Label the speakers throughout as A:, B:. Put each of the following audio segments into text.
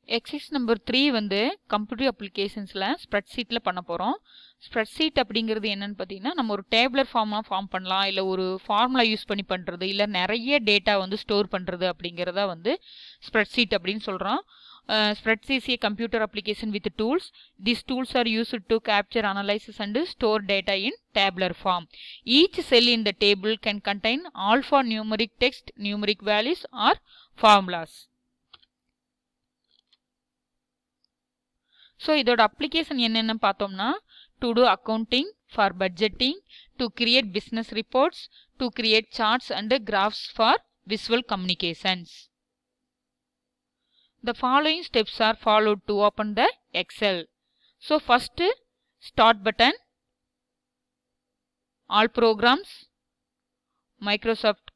A: Exercise number 3 வந்து computer அப்ளிகேஷன்ஸில் ஸ்ப்ரெட்ஷீட்டில் பண்ண போகிறோம். ஸ்ப்ரெட்ஷீட் அப்படிங்கிறது என்னன்னு பார்த்தீங்கன்னா, நம்ம ஒரு டேபுலர் ஃபார்ம் பண்ணலாம், இல்லை ஒரு ஃபார்முலா யூஸ் பண்ணி பண்ணுறது, இல்லை நிறைய டேட்டா வந்து ஸ்டோர் பண்ணுறது அப்படிங்கிறத வந்து ஸ்ப்ரெட்ஷீட் அப்படின்னு சொல்கிறோம். Spreadsheet is a computer application with tools. These tools are used to capture, analyze, and store data in tabular form. Each cell in the table can contain alphanumeric text, numeric values, or formulas. So இதோட application என்னென்னு பார்த்தோம்னா, to do accounting, for budgeting, to create business reports, to create charts and graphs for visual communications. The following steps are followed to open the Excel. So first, start button, all programs, Microsoft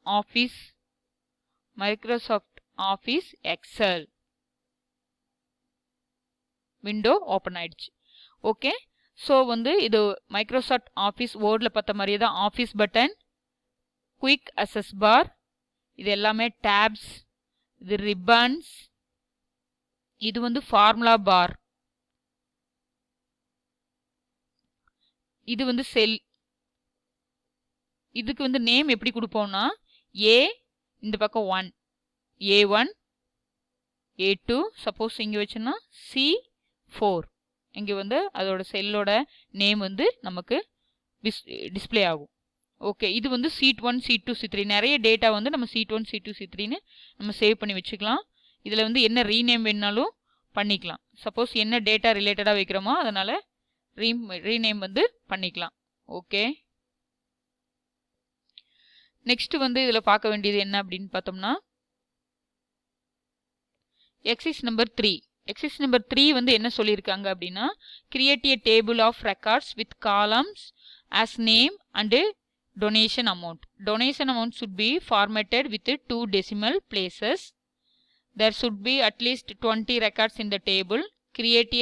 A: Office Excel. Window open ஆயிடுச்சு. Okay, so வந்து இது Microsoft office வேர்டில் பார்த்த மாதிரியே தான் office button, quick assess பார், இது எல்லாமே tabs, இது ரிப்பன்ஸ், இது வந்து ஃபார்முலா பார், இது வந்து செல். இதுக்கு வந்து நேம் எப்படி கொடுப்போம்னா, ஏ இந்த பக்கம் 1, A1, A2, சப்போஸ் இங்கே வச்சோன்னா C4, இங்கே வந்து அதோட செல்லோட நேம் வந்து நமக்கு டிஸ்பிளே ஆகும். ஓகே, இது வந்து சீட் 1, சீட் 2, சீட் 3, நிறைய டேட்டா வந்து நம்ம சீட் 1, சீட் 2, சீட் 3ன்னு நம்ம சேவ் பண்ணி வச்சுக்கலாம். இதில் வந்து என்ன ரீநேம் வேணாலும் பண்ணிக்கலாம். சப்போஸ் என்ன டேட்டா ரிலேட்டடாக வைக்கிறோமோ அதனால் ரீநேம் வந்து பண்ணிக்கலாம். ஓகே, நெக்ஸ்ட் வந்து இதில் பார்க்க வேண்டியது என்ன அப்படின்னு பார்த்தோம்னா, எக்ஸசைஸ் நம்பர் 3. எக்ஸசைஸ் நம்பர் 3 வந்து என்ன சொல்லியிருக்காங்க அப்படின்னா, create a table of records with columns as name and donation amount. Donation amount should be formatted with 2 decimal places. There should be at least 20 records in the table. Create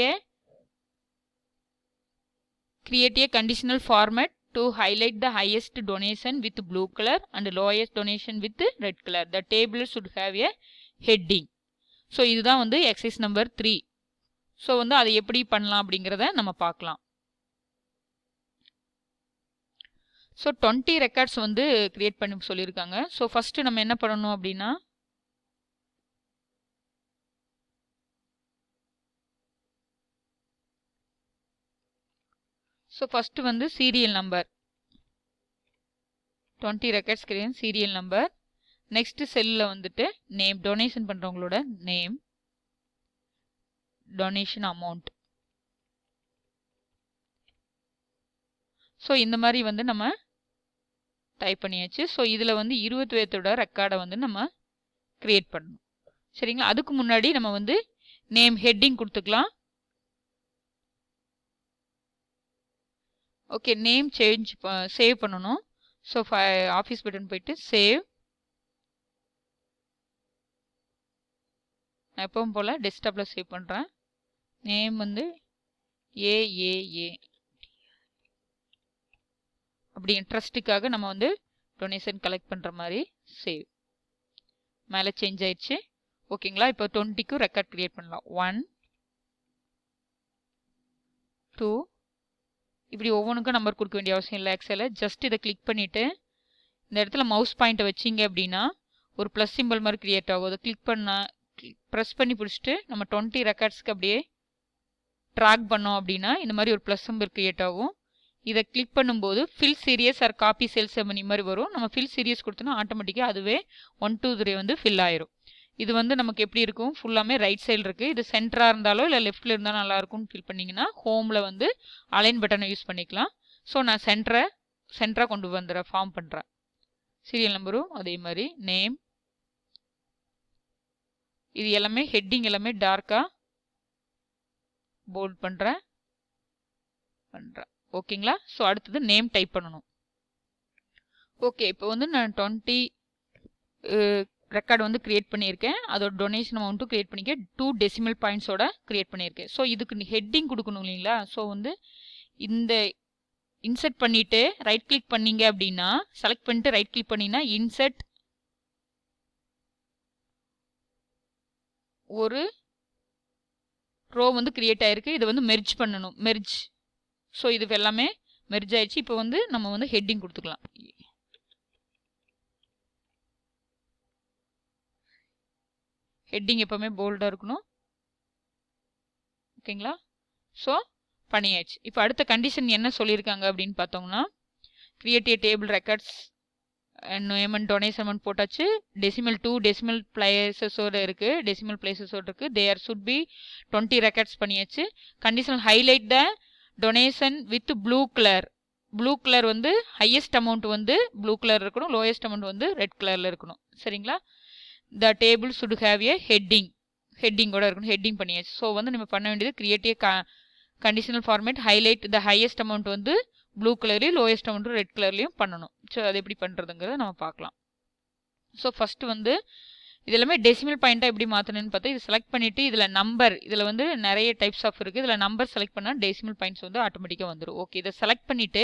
A: a conditional format to highlight the highest donation with blue color and lowest donation with red color. The table should have a heading. So இதுதான் வந்து exercise number 3. So வந்து அதை எப்படி பண்ணலாம் அப்படிங்கிறத நம்ம பார்க்கலாம். So 20 records வந்து கிரியேட் பண்ணி சொல்லியிருக்காங்க. ஸோ ஃபர்ஸ்ட் நம்ம என்ன பண்ணணும் அப்படின்னா, ஸோ ஃபர்ஸ்ட் வந்து serial number 20 records create serial number. Next செல்லில் வந்துட்டு நேம், டொனேஷன் பண்ணுறவங்களோட நேம், டொனேஷன் அமௌண்ட். ஸோ இந்த மாதிரி வந்து நம்ம டைப் பண்ணியாச்சு. ஸோ இதில் வந்து 20 பேர்த்தோட ரெக்கார்டை வந்து நம்ம கிரியேட் பண்ணணும். சரிங்களா, அதுக்கு முன்னாடி நம்ம வந்து நேம் ஹெட்டிங் கொடுத்துக்கலாம். ஓகே, நேம் சேவ் பண்ணணும். ஸோ ஆஃபீஸ் பட்டன் போயிட்டு சேவ். நான் எப்பவும் போல் டெஸ்க்டாப்பில் சேவ் பண்ணுறேன். நேம் வந்து ஏஏஏ. அப்படி இன்ட்ரெஸ்ட்டுக்காக நம்ம வந்து டொனேஷன் கலெக்ட் பண்ணுற மாதிரி சேவ். மேலே சேஞ்ச் ஆயிடுச்சு. ஓகேங்களா, இப்போ 20க்கும் ரெக்கார்ட் கிரியேட் பண்ணலாம். 1, 2, இப்படி ஒவ்வொன்றுக்கும் நம்பர் கொடுக்க வேண்டிய அவசியம் இல்லை. எக்ஸலில் ஜஸ்ட் இதை கிளிக் பண்ணிவிட்டு இந்த இடத்துல மவுஸ் பாயிண்ட்டை வச்சிங்க அப்படின்னா ஒரு ப்ளஸ் சிம்பிள் மாதிரி கிரியேட் ஆகும். அதை கிளிக் பண்ணால் ப்ரெஸ் பண்ணி பிடிச்சிட்டு நம்ம 20 ரெக்கார்ட்ஸ்க்கு அப்படியே ட்ராக் பண்ணோம் அப்படின்னா இந்த மாதிரி ஒரு ப்ளஸ் சிம்பிள் கிரியேட் ஆகும். இதை கிளிக் பண்ணும்போது fill series or copy cells அப்படி மாதிரி வரும். நம்ம ஃபில் சீரியஸ் கொடுத்தோன்னா ஆட்டோமேட்டிக்காக அதுவே 1, 2, 3 வந்து ஃபில் ஆயிரும். இது வந்து நமக்கு எப்படி இருக்கும், ஃபுல்லாமே ரைட் சைடு இருக்குது. இது சென்டராக இருந்தாலோ இல்லை லெஃப்ட்டில் இருந்தாலும் நல்லாயிருக்கும்னு ஃபீல் பண்ணிங்கன்னா ஹோமில் வந்து அலைன் பட்டனை யூஸ் பண்ணிக்கலாம். ஸோ நான் சென்டராக கொண்டு வந்துடுறேன், ஃபார்ம் பண்ணுறேன். சீரியல் நம்பரும் அதே மாதிரி, நேம், இது எல்லாமே ஹெட்டிங் எல்லாமே டார்க்காக போல்ட் பண்ணுறேன். ஓகேங்களா, ஸோ அடுத்தது நேம் டைப் பண்ணணும். ஓகே, இப்போ வந்து நான் 20 ரெக்கார்டு வந்து கிரியேட் பண்ணியிருக்கேன். அதோட டொனேஷன் அமௌண்ட்டும் கிரியேட் பண்ணியிருக்கேன். 2 டெசிமல் பாயிண்ட்ஸோட கிரியேட் பண்ணியிருக்கேன். ஸோ இதுக்கு ஹெட்டிங் கொடுக்கணும் இல்லைங்களா. ஸோ வந்து இந்த இன்சர்ட் பண்ணிவிட்டு ரைட் கிளிக் பண்ணீங்க அப்படின்னா, செலக்ட் பண்ணிட்டு ரைட் கிளிக் பண்ணிங்கன்னா இன்சர்ட் ஒரு ரோ வந்து கிரியேட் ஆயிருக்கு. இதை வந்து மெர்ஜ் பண்ணணும், மெர்ஜ். ஸோ இது எல்லாமே மெர்ஜ் ஆயிடுச்சு. இப்போ வந்து நம்ம வந்து ஹெட்டிங் கொடுத்துக்கலாம். ஹெட்டிங் எப்பவுமே போல்டாக இருக்கணும். ஓகேங்களா? ஸோ பண்ணியாச்சு. இப்போ அடுத்த கண்டிஷன் என்ன சொல்லியிருக்காங்க அப்படின்னு பார்த்தோம்னா, create a table records name and donation amount போட்டாச்சு. டெசிமல் 2 டெசிமல் பிளேசஸோட இருக்கு, டெசிமல் பிளேசஸோட இருக்கு. தேர் சுட் பி 20 ரெக்கார்ட்ஸ் பண்ணியாச்சு. Conditional highlight the donation with blue colour. Blue colour வந்து ஹையஸ்ட் அமௌண்ட் வந்து ப்ளூ கலர் இருக்கணும், லோயஸ்ட் அமௌண்ட் வந்து ரெட் கலரில் இருக்கணும். சரிங்களா? The table should have a heading, ஹெட்டிங்கோட இருக்கணும். ஹெட்டிங் பண்ணியாச்சு. ஸோ வந்து நம்ம பண்ண வேண்டியது create a conditional format, highlight the highest amount வந்து ப்ளூ கலர்லையும் லோயஸ்ட் அமௌண்ட் ரெட் கலர்லையும் பண்ணணும். ஸோ அது எப்படி பண்ணுறதுங்கிறத நம்ம பார்க்கலாம். ஸோ ஃபஸ்ட்டு வந்து இது எல்லாமே டெசிமல் பாயிண்ட்டாக எப்படி மாற்றணும்னு பார்த்தா, இது செலக்ட் பண்ணிவிட்டு இதில் நம்பர், இதில் வந்து நிறைய டைப்ஸ் ஆஃப் இருக்குது. இதில் நம்பர் செலக்ட் பண்ணால் டெசிமல் பாயிண்ட்ஸ் வந்து ஆட்டோமேட்டிக்காக வந்துடும். ஓகே, இதை செலக்ட் பண்ணிவிட்டு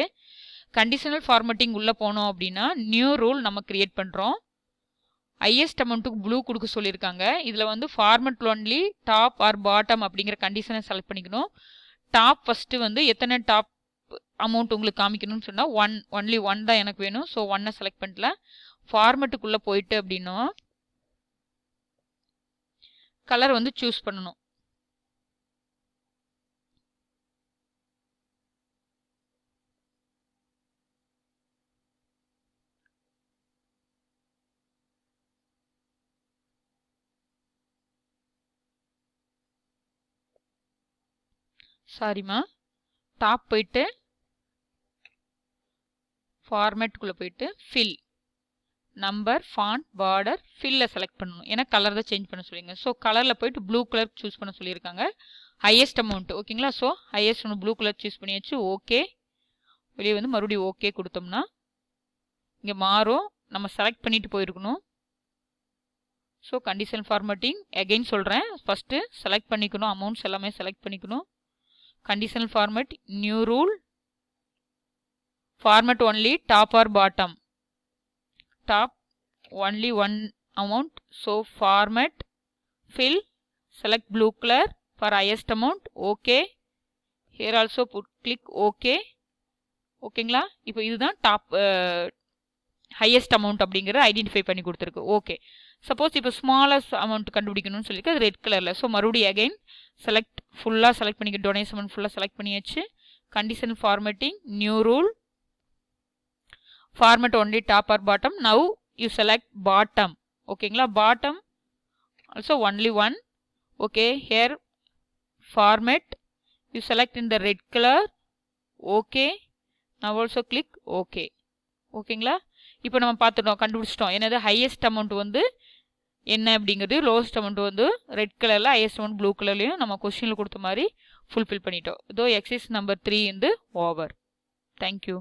A: கண்டிஷனல் ஃபார்மேட்டிங் உள்ளே போனோம் அப்படின்னா நியூ ரூல் நம்ம கிரியேட் பண்ணுறோம். ஹையஸ்ட் அமௌண்ட்டுக்கு ப்ளூ கொடுக்க சொல்லியிருக்காங்க. இதில் வந்து format only top or bottom அப்படிங்கிற கண்டிஷனை செலக்ட் பண்ணிக்கணும். டாப் ஃபஸ்ட்டு வந்து எத்தனை டாப் அமௌண்ட் உங்களுக்கு காமிக்கணும்னு சொன்னால் ஒன்லி ஒன் தான் எனக்கு வேணும். ஸோ ஒன்னை செலக்ட் பண்ணிட்டல. ஃபார்மேட்டுக்குள்ளே போயிட்டு அப்படின்னா கலர் வந்து சூஸ் பண்ணணும். சாரிம்மா, டாப் போயிட்டு ஃபார்மேட்டுக்குள்ளே போயிட்டு ஃபில், நம்பர், ஃபாண்ட், பார்டர், ஃபில்லை செலக்ட் பண்ணணும். ஏன்னா கலர் தான் சேஞ்ச் பண்ண சொல்லிங்க. ஸோ கலரில் போயிட்டு ப்ளூ கலர் சூஸ் பண்ண சொல்லியிருக்காங்க. Highest amount. ஓகேங்களா? So highest amount blue colour choose பண்ணியாச்சு. ஓகே, வெளியே வந்து மறுபடியும் ஓகே கொடுத்தோம்னா இங்கே மாறும். நம்ம செலக்ட் பண்ணிட்டு போயிருக்கணும். ஸோ கண்டிஷன் ஃபார்மேட்டிங் அகெயின் சொல்கிறேன். ஃபஸ்ட்டு செலக்ட் பண்ணிக்கணும், அமௌண்ட்ஸ் எல்லாமே செலக்ட் பண்ணிக்கணும். Conditional format, new rule, format only top or bottom, top only one amount. So format, fill, select blue color for highest amount. Okay, here also put click OK. ஓகேங்களா? இப்போ இதுதான் top highest amount அப்படிங்கிறத identify பண்ணி கொடுத்துருக்கு. Okay, suppose இப்போ smallest amount கண்டுபிடிக்கணும்னு சொல்லிட்டு அது ரெட் கலரில். ஸோ மறுபடியும் அகைன் செலக்ட், ஃபுல்லாக செலக்ட் பண்ணிக்க, டொனேஷன் அமௌண்ட் ஃபுல்லாக செலக்ட் பண்ணியாச்சு. Condition formatting, new rule, format only top or bottom. Now you select bottom. ஓகேங்களா? bottom also only one. okay, here format you select in the red color. okay, now also click okay. ஓகேங்களா? இப்போ நம்ம பார்த்துட்டோம், கண்டுபிடிச்சிட்டோம். என்னது highest amount வந்து என்ன அப்படிங்கிறது, லோவஸ்ட் அமௌண்ட் வந்து ரெட் கலரில், ஹையஸ்ட் அமௌண்ட் ப்ளூ கலர்லையும் நம்ம கொஸ்டினில் கொடுத்த மாதிரி ஃபுல்ஃபில் பண்ணிட்டோம். இதோ எக்ஸசைஸ் நம்பர் 3 வந்து ஓவர். தேங்க்யூ.